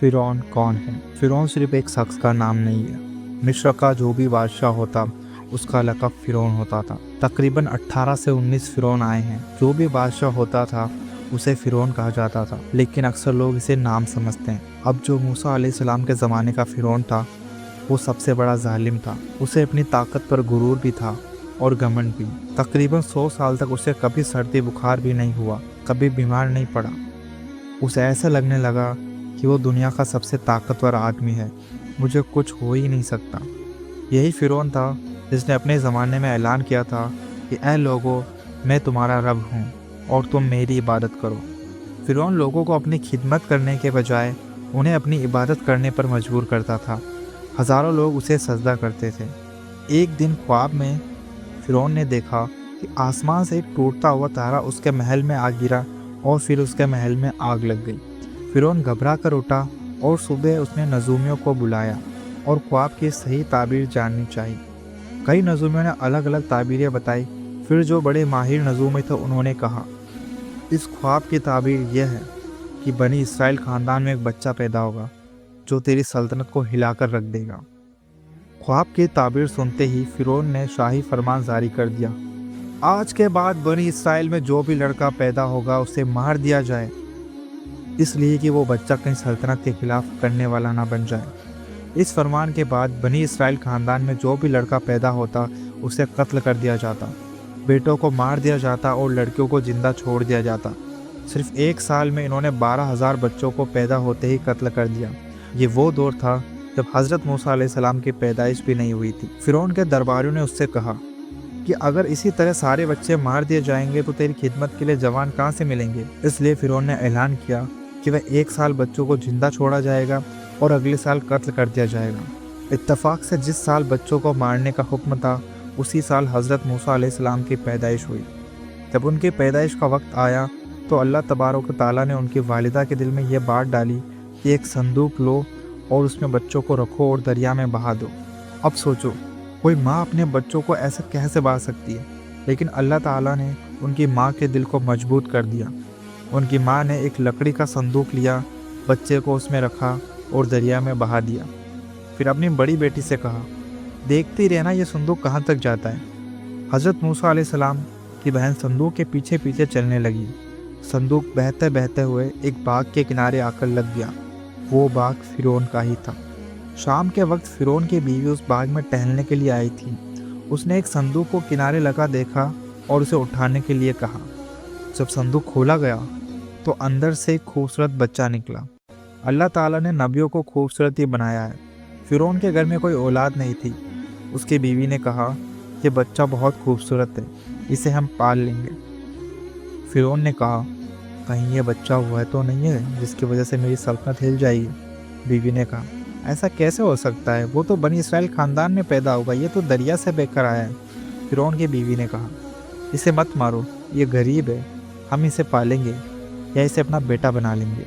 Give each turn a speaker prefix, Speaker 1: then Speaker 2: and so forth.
Speaker 1: फ़िरौन कौन है? फ़िरौन सिर्फ एक शख्स का नाम नहीं है। मिस्र का जो भी बादशाह होता उसका लक़ब फ़िरौन होता था। तकरीबन 18 से 19 फ़िरौन आए हैं। जो भी बादशाह होता था उसे फ़िरौन कहा जाता था, लेकिन अक्सर लोग इसे नाम समझते हैं। अब जो मूसा अलैहिस्सलाम के ज़माने का फ़िरौन था वो सबसे बड़ा ज़ालिम था। उसे अपनी ताकत पर गुरूर भी था और घमंड भी। तकरीबन 100 साल तक उसे कभी सर्दी बुखार भी नहीं हुआ, कभी बीमार नहीं पड़ा। उसे ऐसा लगने लगा कि वो दुनिया का सबसे ताकतवर आदमी है, मुझे कुछ हो ही नहीं सकता। यही फ़िरौन था जिसने अपने ज़माने में ऐलान किया था कि ऐ लोगों, मैं तुम्हारा रब हूँ और तुम मेरी इबादत करो। फ़िरौन लोगों को अपनी खिदमत करने के बजाय उन्हें अपनी इबादत करने पर मजबूर करता था। हज़ारों लोग उसे सजदा करते थे। एक दिन ख्वाब में फ़िरौन ने देखा कि आसमान से एक टूटता हुआ तारा उसके महल में आ गिरा और फिर उसके महल में आग लग गई। फ़िरौन घबरा कर उठा और सुबह उसने नजूमियों को बुलाया और ख्वाब की सही ताबीर जाननी चाहिए। कई नजूमियों ने अलग अलग ताबीरें बताई। फिर जो बड़े माहिर नजूमी थे उन्होंने कहा, इस ख्वाब की ताबीर यह है कि बनी इसराइल ख़ानदान में एक बच्चा पैदा होगा जो तेरी सल्तनत को हिलाकर रख देगा। ख्वाब की ताबीर सुनते ही फ़िरौन ने शाही फरमान जारी कर दिया, आज के बाद बनी इसराइल में जो भी लड़का पैदा होगा उसे मार दिया जाए, इसलिए कि वो बच्चा कहीं सल्तनत के खिलाफ करने वाला ना बन जाए। इस फरमान के बाद बनी इसराइल खानदान में जो भी लड़का पैदा होता उसे कत्ल कर दिया जाता, बेटों को मार दिया जाता और लड़कियों को जिंदा छोड़ दिया जाता। सिर्फ एक साल में इन्होंने 12,000 बच्चों को पैदा होते ही कत्ल कर दिया। ये वो दौर था जब हज़रत मूसा अलैहिस्सलाम की पैदाइश भी नहीं हुई थी। फ़िरौन के दरबारियों ने उससे कहा कि अगर इसी तरह सारे बच्चे मार दिए जाएंगे तो तेरी खिदमत के लिए जवान कहाँ से मिलेंगे। इसलिए फ़िरौन ने ऐलान किया कि वह एक साल बच्चों को जिंदा छोड़ा जाएगा और अगले साल कत्ल कर दिया जाएगा। इत्तफाक से जिस साल बच्चों को मारने का हुक्म था उसी साल हज़रत मूसा अलैहिस्सलाम की पैदाइश हुई। जब उनकी पैदाइश का वक्त आया तो अल्लाह तबारक व तआला ने उनकी वालिदा के दिल में यह बात डाली कि एक संदूक लो और उसमें बच्चों को रखो और दरिया में बहा दो। अब सोचो, कोई माँ अपने बच्चों को ऐसे कैसे बहा सकती है, लेकिन अल्लाह ताला ने उनकी माँ के दिल को मजबूत कर दिया। उनकी माँ ने एक लकड़ी का संदूक लिया, बच्चे को उसमें रखा और दरिया में बहा दिया। फिर अपनी बड़ी बेटी से कहा, देखती रहना ये संदूक कहाँ तक जाता है। हज़रत मूसा अलैहिस्सलाम की बहन संदूक के पीछे पीछे चलने लगी। संदूक बहते बहते हुए एक बाग के किनारे आकर लग गया। वो बाग फ़िरौन का ही था। शाम के वक्त फ़िरौन की बीवी उस बाग में टहलने के लिए आई थी। उसने एक संदूक को किनारे लगा देखा और उसे उठाने के लिए कहा। जब संदूक खोला गया तो अंदर से एक खूबसूरत बच्चा निकला। अल्लाह ताला ने नबियों को खूबसूरत ही बनाया है। फ़िरौन के घर में कोई औलाद नहीं थी। उसकी बीवी ने कहा, ये बच्चा बहुत खूबसूरत है, इसे हम पाल लेंगे। फ़िरौन ने कहा, कहीं ये बच्चा हुआ तो नहीं है जिसकी वजह से मेरी सल्तनत हिल जाएगी। बीवी ने कहा, ऐसा कैसे हो सकता है, वो तो बनी इसराइल ख़ानदान में पैदा होगा, ये तो दरिया से बहकर आया है। फ़िरौन की बीवी ने कहा, इसे मत मारो, ये गरीब है, हम इसे पालेंगे या इसे अपना बेटा बना लेंगे।